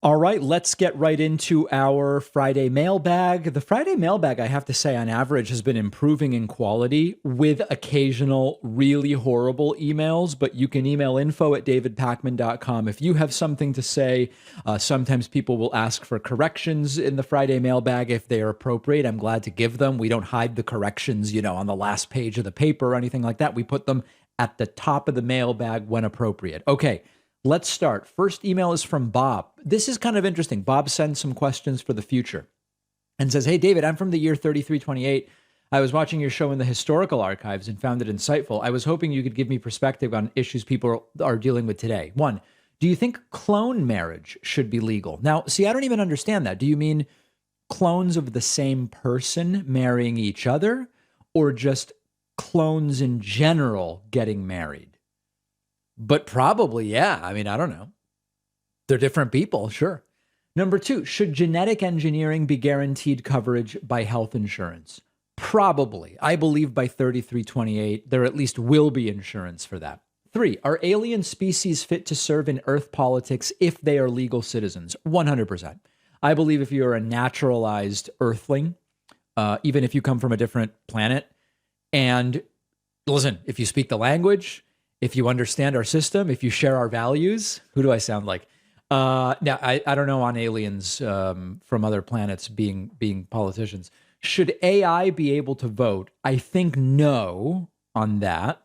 All right, let's get right into our Friday mailbag. The Friday mailbag, I have to say, on average, has been improving in quality with occasional really horrible emails. But you can email info@davidpakman.com if you have something to say. Sometimes people will ask for corrections in the Friday mailbag if they are appropriate. I'm glad to give them. We don't hide the corrections, on the last page of the paper or anything like that. We put them at the top of the mailbag when appropriate. Okay. Let's start. First email is from Bob. This is kind of interesting. Bob sends some questions for the future and says, "Hey, David, I'm from the year 3328. I was watching your show in the historical archives and found it insightful. I was hoping you could give me perspective on issues people are dealing with today. One, do you think clone marriage should be legal?" Now, see, I don't even understand that. Do you mean clones of the same person marrying each other, or just clones in general getting married? But probably, yeah. I mean, I don't know. They're different people, sure. Number two, should genetic engineering be guaranteed coverage by health insurance? Probably. I believe by 3328, there at least will be insurance for that. Three, are alien species fit to serve in Earth politics if they are legal citizens? 100%. I believe if you're a naturalized Earthling, even if you come from a different planet, and listen, if you speak the language, if you understand our system, if you share our values, who do I sound like? Now, I don't know on aliens from other planets being politicians. Should AI be able to vote? I think no on that.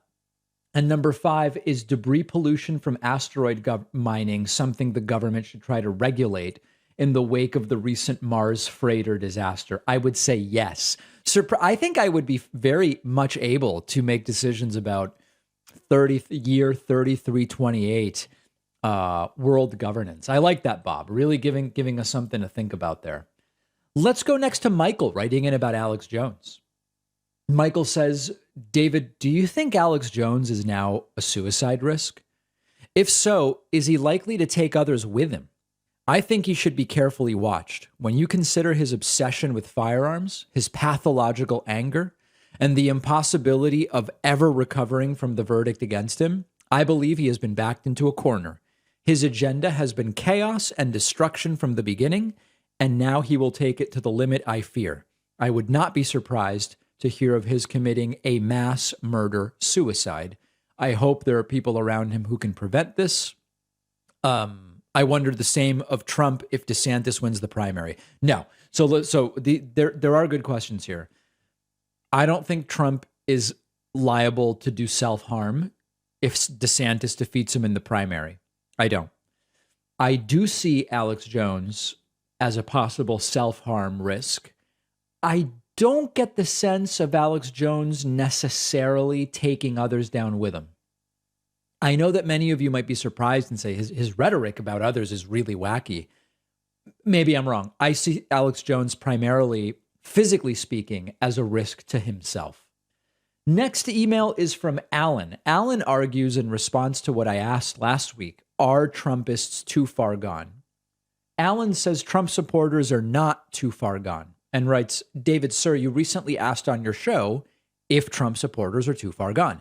And number five, is debris pollution from asteroid mining something the government should try to regulate in the wake of the recent Mars freighter disaster? I would say yes. I think I would be very much able to make decisions about year 3328 world governance. I like that, Bob. Really giving us something to think about there. Let's go next to Michael writing in about Alex Jones. Michael says, "David, do you think Alex Jones is now a suicide risk? If so, is he likely to take others with him? I think he should be carefully watched. When you consider his obsession with firearms, his pathological anger, and the impossibility of ever recovering from the verdict against him, I believe he has been backed into a corner. His agenda has been chaos and destruction from the beginning, and now he will take it to the limit, I fear. I would not be surprised to hear of his committing a mass murder suicide. I hope there are people around him who can prevent this. I wonder the same of Trump if DeSantis wins the primary." No. There are good questions here. I don't think Trump is liable to do self-harm if DeSantis defeats him in the primary. I don't. I do see Alex Jones as a possible self-harm risk. I don't get the sense of Alex Jones necessarily taking others down with him. I know that many of you might be surprised and say his rhetoric about others is really wacky. Maybe I'm wrong. I see Alex Jones primarily, physically speaking, as a risk to himself. Next email is from Alan. Alan argues in response to what I asked last week, are Trumpists too far gone? Alan says Trump supporters are not too far gone and writes, "David, sir, you recently asked on your show if Trump supporters are too far gone.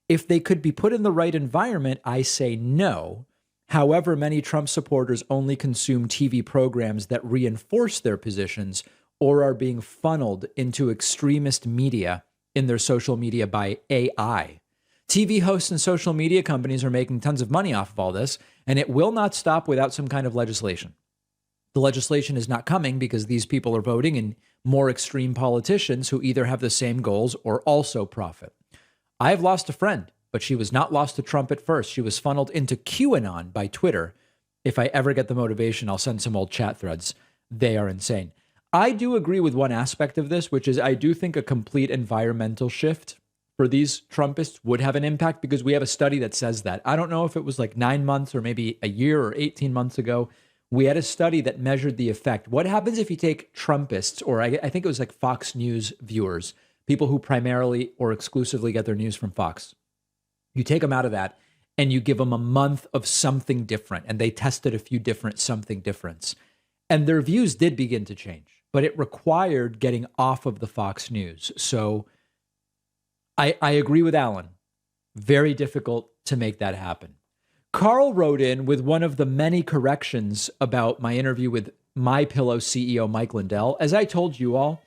If they could be put in the right environment, I say no. However, many Trump supporters only consume TV programs that reinforce their positions or are being funneled into extremist media in their social media by AI. TV hosts and social media companies are making tons of money off of all this, and it will not stop without some kind of legislation. The legislation is not coming because these people are voting in more extreme politicians who either have the same goals or also profit. I have lost a friend, but she was not lost to Trump at first. She was funneled into QAnon by Twitter. If I ever get the motivation, I'll send some old chat threads. They are insane." I do agree with one aspect of this, which is I do think a complete environmental shift for these Trumpists would have an impact because we have a study that says that. I don't know if it was like 9 months or maybe a year or 18 months ago. We had a study that measured the effect. What happens if you take Trumpists, or I think it was like Fox News viewers, people who primarily or exclusively get their news from Fox. You take them out of that and you give them a month of something different, and they tested a few different something differents. And their views did begin to change, but it required getting off of the Fox News. So I agree with Alan. Very difficult to make that happen. Carl wrote in with one of the many corrections about my interview with My Pillow CEO Mike Lindell. As I told you all,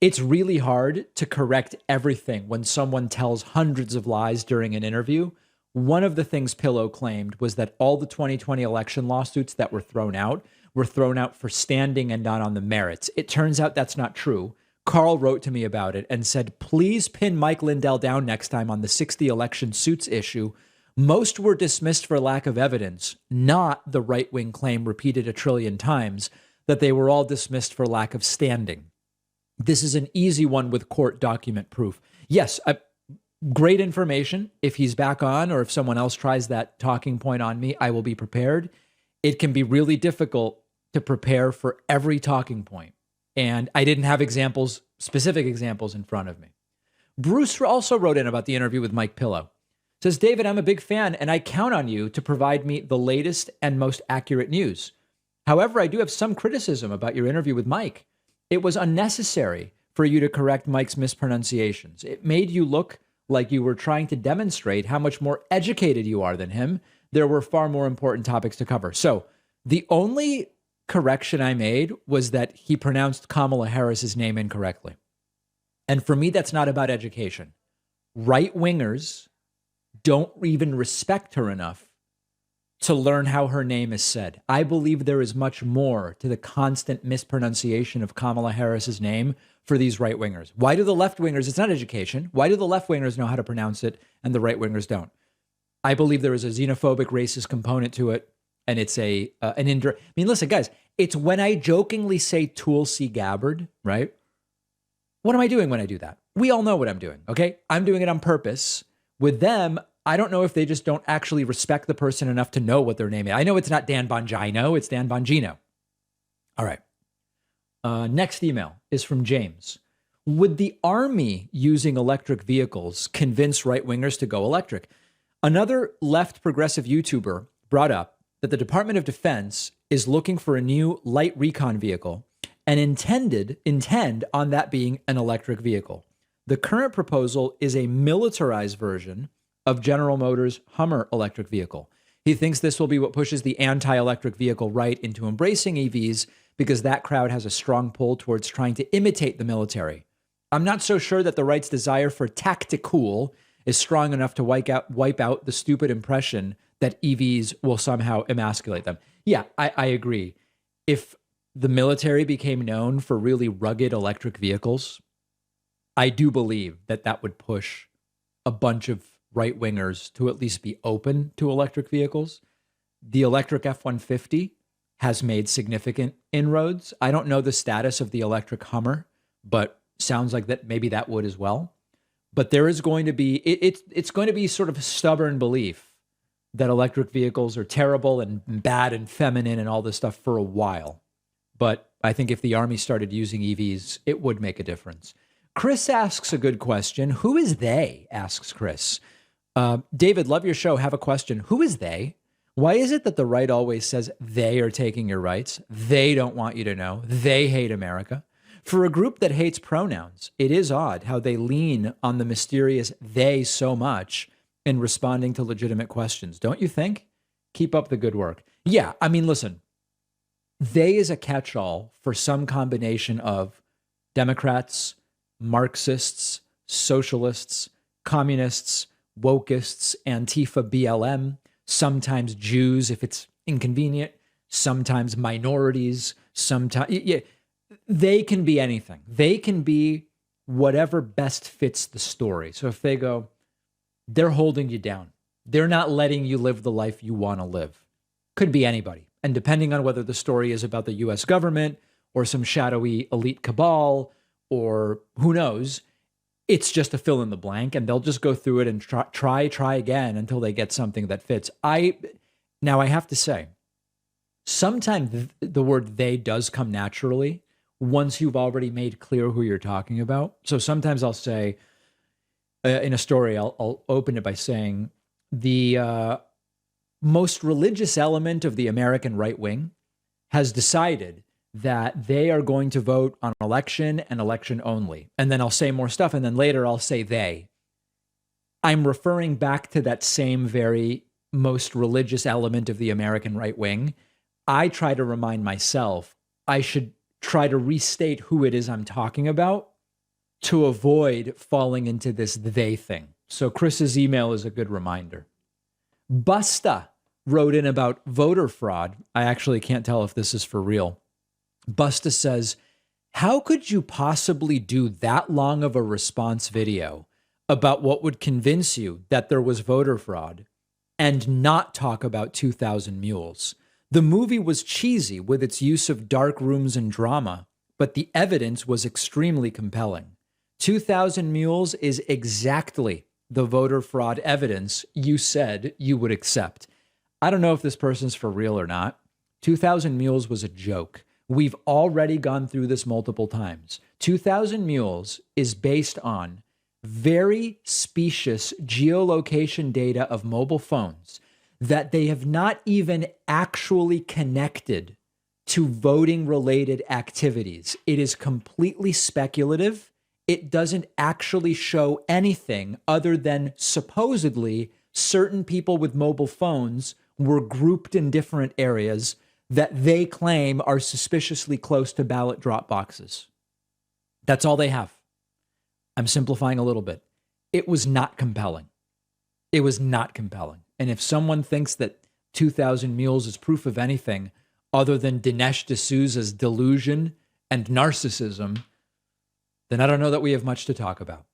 it's really hard to correct everything when someone tells hundreds of lies during an interview. One of the things Pillow claimed was that all the 2020 election lawsuits that were thrown out for standing and not on the merits. It turns out that's not true. Carl wrote to me about it and said, please pin Mike Lindell down next time on the 60 election suits issue. Most were dismissed for lack of evidence, not the right-wing claim repeated a trillion times that they were all dismissed for lack of standing. This is an easy one with court document proof. Yes, great information. If he's back on or if someone else tries that talking point on me, I will be prepared. It can be really difficult to prepare for every talking point. And I didn't have specific examples in front of me. Brewster also wrote in about the interview with Mike Pillow. Says, David, I'm a big fan and I count on you to provide me the latest and most accurate news. However, I do have some criticism about your interview with Mike. It was unnecessary for you to correct Mike's mispronunciations. It made you look like you were trying to demonstrate how much more educated you are than him. There were far more important topics to cover. So the only correction I made was that he pronounced Kamala Harris's name incorrectly. And for me, that's not about education. Right-wingers don't even respect her enough to learn how her name is said. I believe there is much more to the constant mispronunciation of Kamala Harris's name for these right-wingers. Why do the left-wingers, it's not education, why do the left-wingers know how to pronounce it and the right-wingers don't? I believe there is a xenophobic, racist component to it, and it's an indirect. I mean, listen, guys, it's when I jokingly say Tulsi Gabbard, right? What am I doing when I do that? We all know what I'm doing, okay? I'm doing it on purpose. With them, I don't know if they just don't actually respect the person enough to know what their name is. I know it's not Dan Bongino, it's Dan Bongino. All right. Next email is from James. Would the Army using electric vehicles convince right-wingers to go electric? Another left progressive YouTuber brought up that the Department of Defense is looking for a new light recon vehicle and intend on that being an electric vehicle. The current proposal is a militarized version of General Motors' Hummer electric vehicle. He thinks this will be what pushes the anti-electric vehicle right into embracing EVs because that crowd has a strong pull towards trying to imitate the military. I'm not so sure that the right's desire for tactical is strong enough to wipe out the stupid impression that EVs will somehow emasculate them. Yeah, I agree. If the military became known for really rugged electric vehicles, I do believe that that would push a bunch of right-wingers to at least be open to electric vehicles. The electric F-150 has made significant inroads. I don't know the status of the electric Hummer, but sounds like that maybe that would as well. But there is going to be, it's going to be sort of a stubborn belief that electric vehicles are terrible and bad and feminine and all this stuff for a while. But I think if the Army started using EVs, it would make a difference. Chris asks a good question. Who is they? Asks Chris. David, love your show. Have a question. Who is they? Why is it that the right always says they are taking your rights? They don't want you to know. They hate America. For a group that hates pronouns, it is odd how they lean on the mysterious they so much in responding to legitimate questions. Don't you think? Keep up the good work. Yeah, I mean, listen, they is a catch-all for some combination of Democrats, Marxists, socialists, communists, wokeists, Antifa, BLM, sometimes Jews if it's inconvenient, sometimes minorities, sometimes, yeah, they can be anything. They can be whatever best fits the story. So if they go, they're holding you down. They're not letting you live the life you want to live. Could be anybody. And depending on whether the story is about the US government or some shadowy elite cabal or who knows, it's just a fill in the blank and they'll just go through it and try again until they get something that fits. Now I have to say, sometimes the word they does come naturally once you've already made clear who you're talking about. So sometimes I'll say in a story, I'll open it by saying the most religious element of the American right wing has decided that they are going to vote on election and election only. And then I'll say more stuff. And then later I'll say they. I'm referring back to that same very most religious element of the American right wing, I try to remind myself I should try to restate who it is I'm talking about to avoid falling into this they thing. So Chris's email is a good reminder. Busta wrote in about voter fraud. I actually can't tell if this is for real. Busta says, how could you possibly do that long of a response video about what would convince you that there was voter fraud and not talk about 2000 Mules? The movie was cheesy with its use of dark rooms and drama, but the evidence was extremely compelling. 2000 Mules is exactly the voter fraud evidence you said you would accept. I don't know if this person's for real or not. 2000 Mules was a joke. We've already gone through this multiple times. 2000 Mules is based on very specious geolocation data of mobile phones that they have not even actually connected to voting related activities. It is completely speculative. It doesn't actually show anything other than supposedly certain people with mobile phones were grouped in different areas that they claim are suspiciously close to ballot drop boxes. That's all they have. I'm simplifying a little bit. It was not compelling. It was not compelling. And if someone thinks that 2000 Mules is proof of anything other than Dinesh D'Souza's delusion and narcissism, then I don't know that we have much to talk about.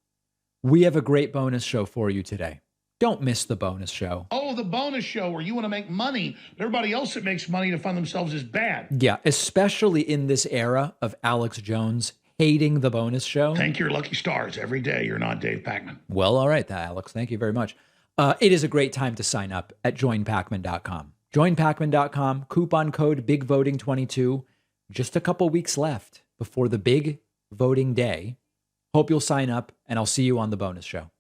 We have a great bonus show for you today. Don't miss the bonus show. Oh, the bonus show where you want to make money, but everybody else that makes money to fund themselves is bad. Yeah, especially in this era of Alex Jones hating the bonus show. Thank your lucky stars every day you're not Dave Pacman. Well, all right, Alex. Thank you very much. It is a great time to sign up at joinpacman.com. Joinpacman.com, coupon code BIGVOTING22. Just a couple weeks left before the big voting day. Hope you'll sign up, and I'll see you on the bonus show.